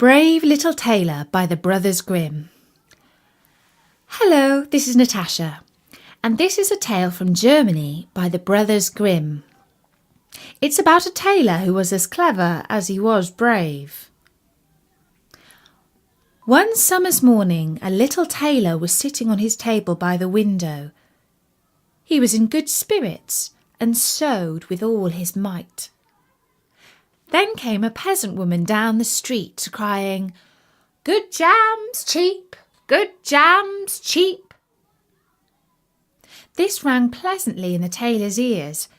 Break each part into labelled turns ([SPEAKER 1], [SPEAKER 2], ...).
[SPEAKER 1] Brave Little Tailor by the Brothers Grimm. Hello, this is Natasha, and this is a tale from Germany by the Brothers Grimm. It's about a tailor who was as clever as he was brave. One summer's morning, a little tailor was sitting on his table by the window. He was in good spirits and sewed with all his might. Then came a peasant woman down the street crying, "Good jams cheap, good jams cheap." This rang pleasantly in the tailor's ears.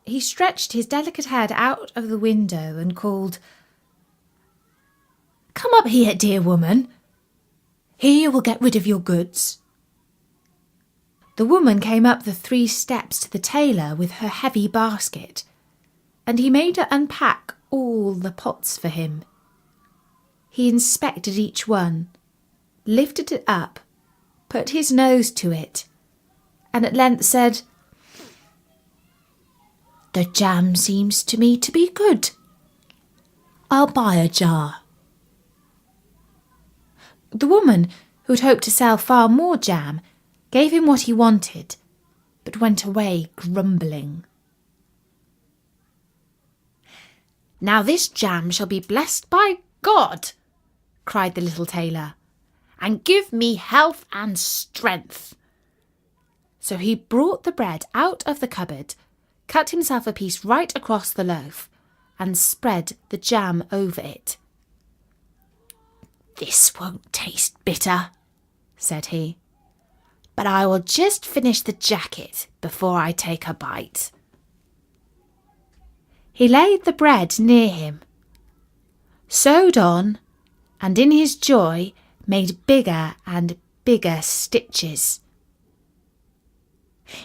[SPEAKER 1] He stretched his delicate head out of the window and called, "Come up here, dear woman. Here you will get rid of your goods." The woman came up the 3 steps to the tailor with her heavy basket, and he made her unpack all the pots for him. He inspected each one, lifted it up, put his nose to it, and at length said, "The jam seems to me to be good. I'll buy a jar." The woman, who had hoped to sell far more jam, gave him what he wanted, but went away grumbling. "Now this jam shall be blessed by God," cried the little tailor, "and give me health and strength." So he brought the bread out of the cupboard, cut himself a piece right across the loaf, and spread the jam over it. "This won't taste bitter," said he, "but I will just finish the jacket before I take a bite." He laid the bread near him, sewed on, and in his joy made bigger and bigger stitches.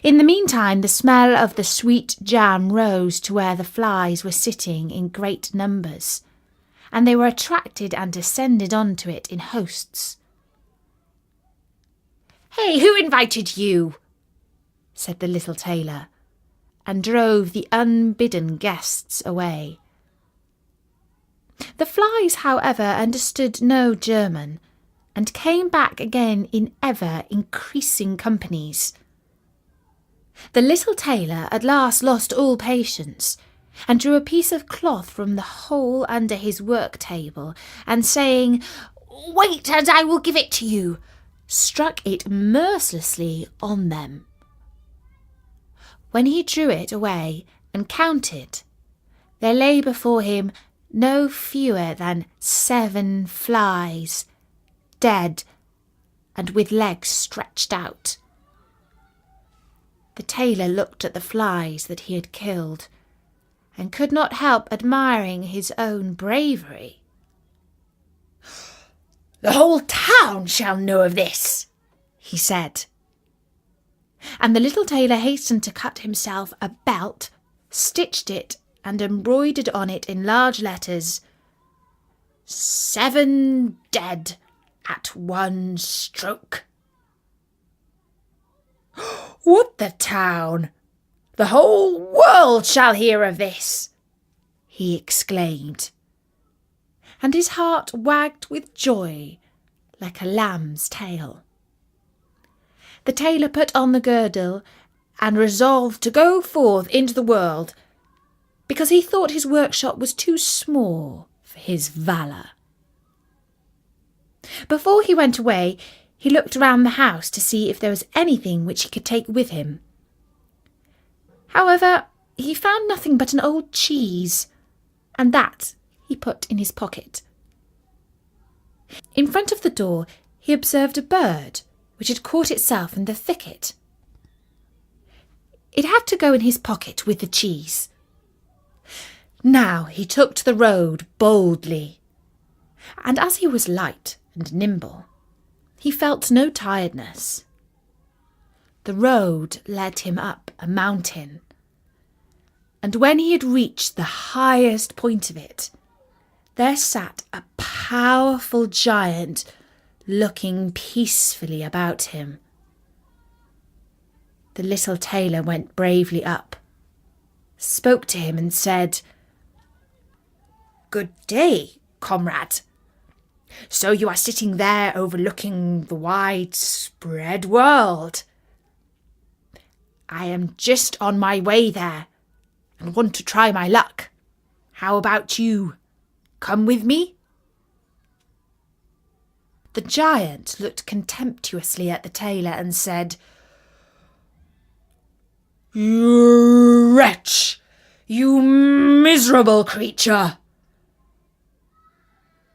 [SPEAKER 1] In the meantime, the smell of the sweet jam rose to where the flies were sitting in great numbers, and they were attracted and descended onto it in hosts. "Hey, who invited you?" said the little tailor, and drove the unbidden guests away. The flies, however, understood no German, and came back again in ever-increasing companies. The little tailor at last lost all patience, and drew a piece of cloth from the hole under his work-table, and saying, "Wait, and I will give it to you," struck it mercilessly on them. When he drew it away and counted, there lay before him no fewer than 7 flies, dead and with legs stretched out. The tailor looked at the flies that he had killed, and could not help admiring his own bravery. "The whole town shall know of this," he said. And the little tailor hastened to cut himself a belt, stitched it, and embroidered on it in large letters, "7 dead at 1 stroke." "What, the town? The whole world shall hear of this!" he exclaimed, and his heart wagged with joy like a lamb's tail. The tailor put on the girdle and resolved to go forth into the world, because he thought his workshop was too small for his valour. Before he went away, he looked round the house to see if there was anything which he could take with him. However, he found nothing but an old cheese, and that he put in his pocket. In front of the door he observed a bird which had caught itself in the thicket. It had to go in his pocket with the cheese. Now he took to the road boldly, and as he was light and nimble, he felt no tiredness. The road led him up a mountain, and when he had reached the highest point of it, there sat a powerful giant looking peacefully about him. The little tailor went bravely up, spoke to him and said, "Good day, comrade. So you are sitting there overlooking the widespread world. I am just on my way there and want to try my luck. How about you? Come with me?" The giant looked contemptuously at the tailor and said, "You wretch! You miserable creature!"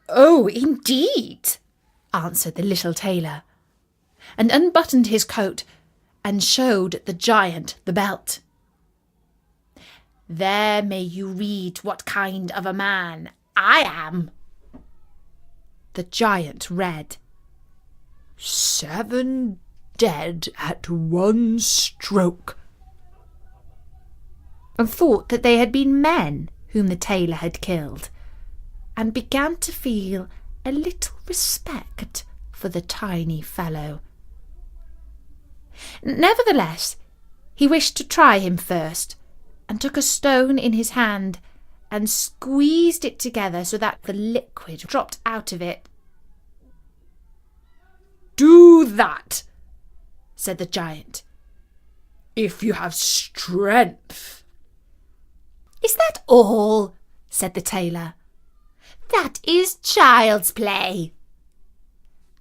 [SPEAKER 1] "Oh, indeed," answered the little tailor, and unbuttoned his coat and showed the giant the belt. "There may you read what kind of a man I am." The giant read, "7 dead at one stroke," and thought that they had been men whom the tailor had killed, and began to feel a little respect for the tiny fellow. Nevertheless, he wished to try him first, and took a stone in his hand and squeezed it together so that the liquid dropped out of it. "Do that," said the giant, "if you have strength." "Is that all?" said the tailor. "That is child's play,"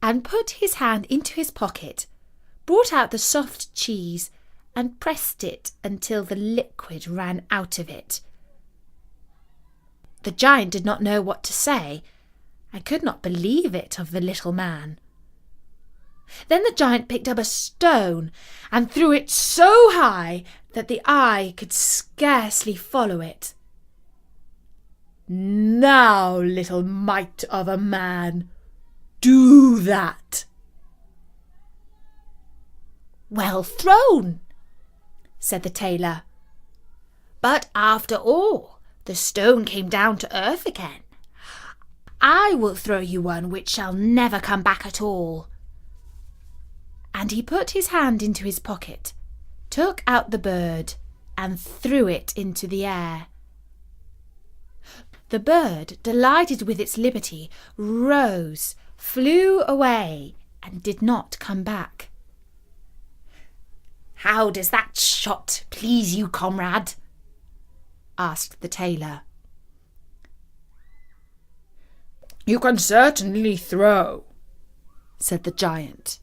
[SPEAKER 1] and put his hand into his pocket, brought out the soft cheese, and pressed it until the liquid ran out of it. The giant did not know what to say, and could not believe it of the little man. Then the giant picked up a stone and threw it so high that the eye could scarcely follow it. "Now, little mite of a man, do that." "Well thrown," said the tailor. "But after all, the stone came down to earth again. I will throw you one which shall never come back at all." And he put his hand into his pocket, took out the bird, and threw it into the air. The bird, delighted with its liberty, rose, flew away, and did not come back. "How does that shot please you, comrade?" asked the tailor. "You can certainly throw," said the giant.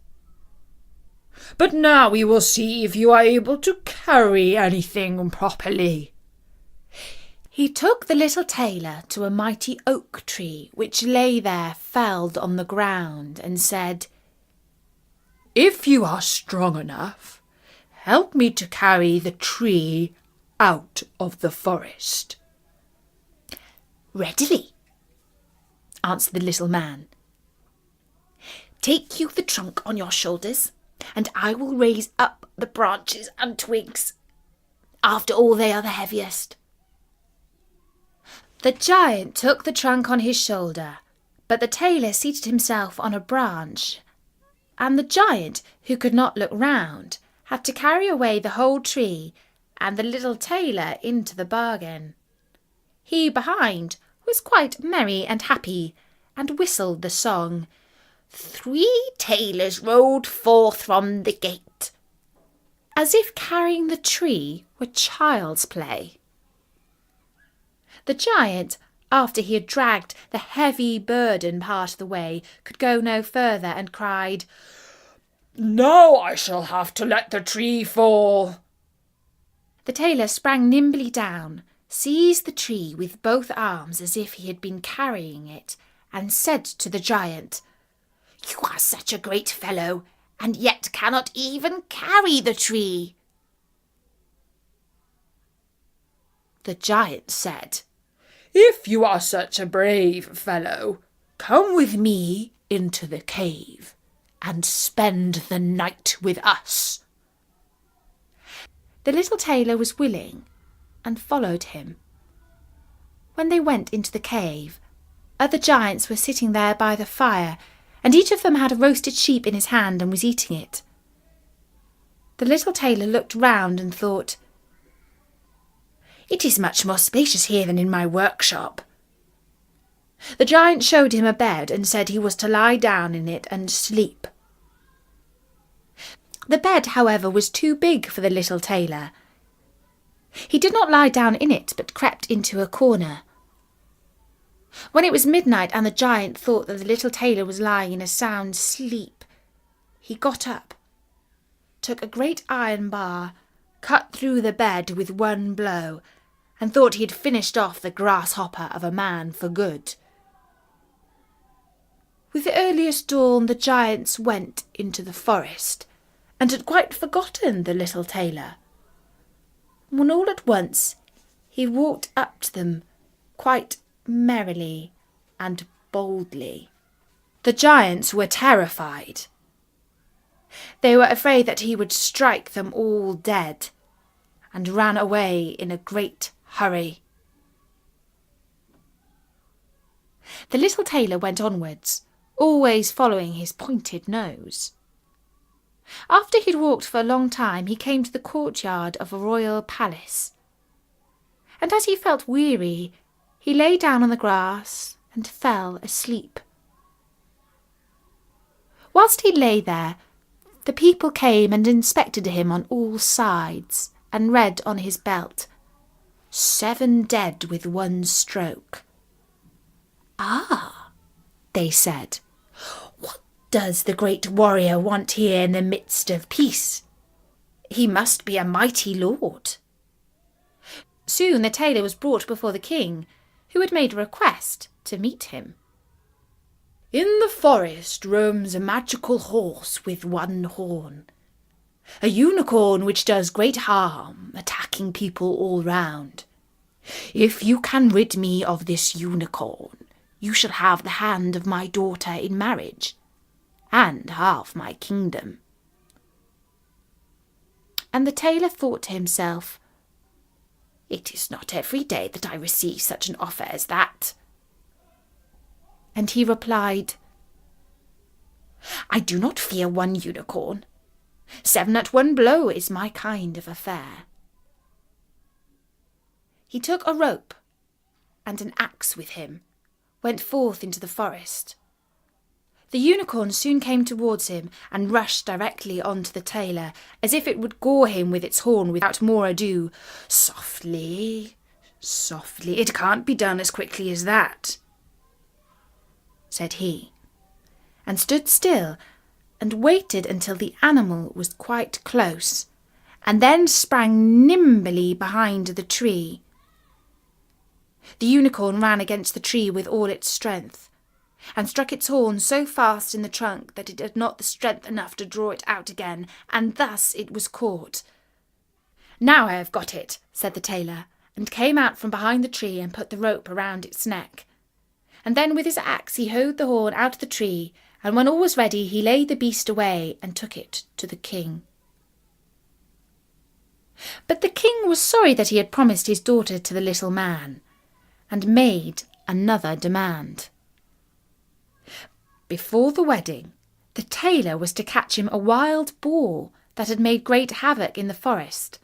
[SPEAKER 1] "But now we will see if you are able to carry anything properly." He took the little tailor to a mighty oak tree which lay there felled on the ground, and said, "If you are strong enough, help me to carry the tree out of the forest." "Readily," answered the little man. "Take you the trunk on your shoulders, and I will raise up the branches and twigs. After all, they are the heaviest." The giant took the trunk on his shoulder, but the tailor seated himself on a branch, and the giant, who could not look round, had to carry away the whole tree, and the little tailor into the bargain. He behind was quite merry and happy, and whistled the song, "3 tailors rode forth from the gate," as if carrying the tree were child's play. The giant, after he had dragged the heavy burden part of the way, could go no further, and cried, "Now I shall have to let the tree fall." The tailor sprang nimbly down, seized the tree with both arms as if he had been carrying it, and said to the giant, "You are such a great fellow, and yet cannot even carry the tree." The giant said, "If you are such a brave fellow, come with me into the cave and spend the night with us." The little tailor was willing and followed him. When they went into the cave, other giants were sitting there by the fire, and each of them had a roasted sheep in his hand and was eating it. The little tailor looked round and thought, "It is much more spacious here than in my workshop." The giant showed him a bed and said he was to lie down in it and sleep. The bed, however, was too big for the little tailor. He did not lie down in it, but crept into a corner. When it was midnight and the giant thought that the little tailor was lying in a sound sleep, he got up, took a great iron bar, cut through the bed with one blow, and thought he had finished off the grasshopper of a man for good. With the earliest dawn the giants went into the forest, and had quite forgotten the little tailor, when all at once he walked up to them quite merrily and boldly. The giants were terrified. They were afraid that he would strike them all dead, and ran away in a great hurry. The little tailor went onwards, always following his pointed nose. After he'd walked for a long time, he came to the courtyard of a royal palace, and as he felt weary, he lay down on the grass and fell asleep. Whilst he lay there, the people came and inspected him on all sides, and read on his belt, 7 dead with one stroke. "Ah," they said, "what does the great warrior want here in the midst of peace? He must be a mighty lord." Soon the tailor was brought before the king, who had made a request to meet him. "In the forest roams a magical horse with one horn, a unicorn which does great harm, attacking people all round. If you can rid me of this unicorn, you shall have the hand of my daughter in marriage, and half my kingdom." And the tailor thought to himself, "It is not every day that I receive such an offer as that." And he replied, "I do not fear one unicorn. 7 at one blow is my kind of affair." He took a rope and an axe with him, went forth into the forest. The unicorn soon came towards him and rushed directly on to the tailor, as if it would gore him with its horn without more ado. "Softly, softly, it can't be done as quickly as that," said he, and stood still and waited until the animal was quite close, and then sprang nimbly behind the tree. The unicorn ran against the tree with all its strength, and struck its horn so fast in the trunk that it had not the strength enough to draw it out again, and thus it was caught. "Now I have got it," said the tailor, and came out from behind the tree and put the rope around its neck. And then with his axe he hoed the horn out of the tree, and when all was ready he laid the beast away and took it to the king. But the king was sorry that he had promised his daughter to the little man, and made another demand. Before the wedding, the tailor was to catch him a wild boar that had made great havoc in the forest,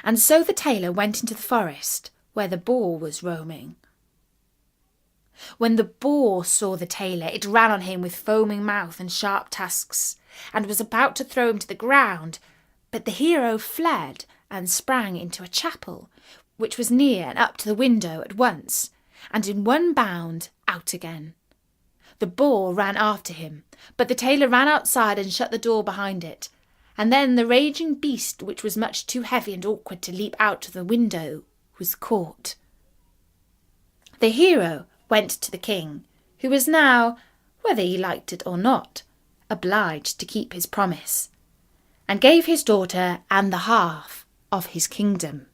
[SPEAKER 1] and so the tailor went into the forest where the boar was roaming. When the boar saw the tailor, it ran on him with foaming mouth and sharp tusks, and was about to throw him to the ground, but the hero fled and sprang into a chapel, which was near, and up to the window at once, and in one bound out again. The boar ran after him, but the tailor ran outside and shut the door behind it, and then the raging beast, which was much too heavy and awkward to leap out of the window, was caught. The hero went to the king, who was now, whether he liked it or not, obliged to keep his promise, and gave his daughter and the half of his kingdom.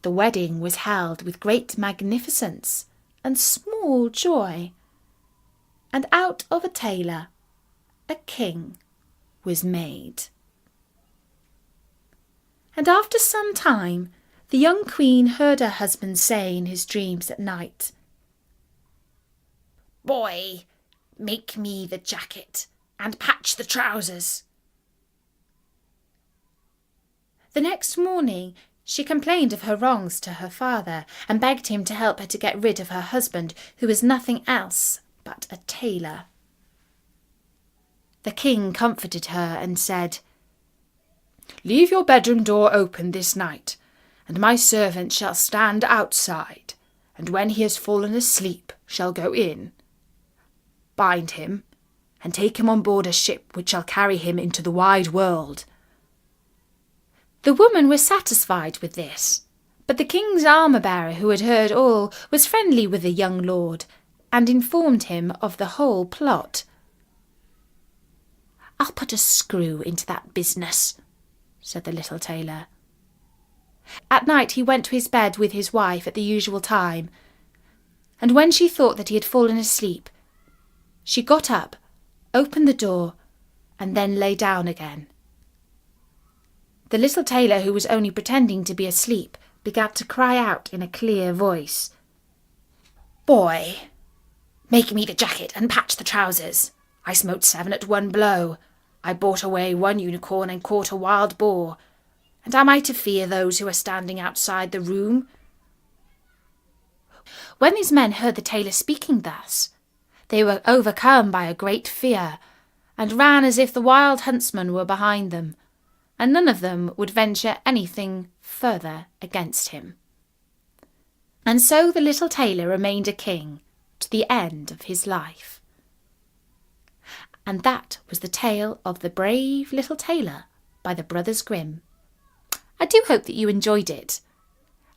[SPEAKER 1] The wedding was held with great magnificence and small joy, and out of a tailor a king was made. And after some time the young queen heard her husband say in his dreams at night, "Boy, make me the jacket and patch the trousers." The next morning She complained of her wrongs to her father and begged him to help her to get rid of her husband, who was nothing else but a tailor. The king comforted her and said, "Leave your bedroom door open this night, and my servant shall stand outside, and when he has fallen asleep shall go in. Bind him, and take him on board a ship which shall carry him into the wide world." The woman was satisfied with this, but the king's armour-bearer, who had heard all, was friendly with the young lord, and informed him of the whole plot. "I'll put a screw into that business," said the little tailor. At night he went to his bed with his wife at the usual time, and when she thought that he had fallen asleep, she got up, opened the door, and then lay down again. The little tailor, who was only pretending to be asleep, began to cry out in a clear voice, "Boy, make me the jacket and patch the trousers. I smote 7 at one blow. I bought away 1 unicorn and caught a wild boar. And am I to fear those who are standing outside the room?" When these men heard the tailor speaking thus, they were overcome by a great fear, and ran as if the wild huntsman were behind them, and none of them would venture anything further against him. And so the little tailor remained a king to the end of his life. And that was the tale of The Brave Little Tailor by the Brothers Grimm. I do hope that you enjoyed it.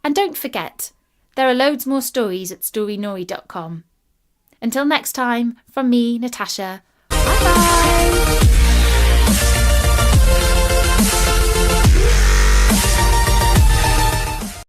[SPEAKER 1] And don't forget, there are loads more stories at storynori.com. Until next time, from me, Natasha, bye-bye!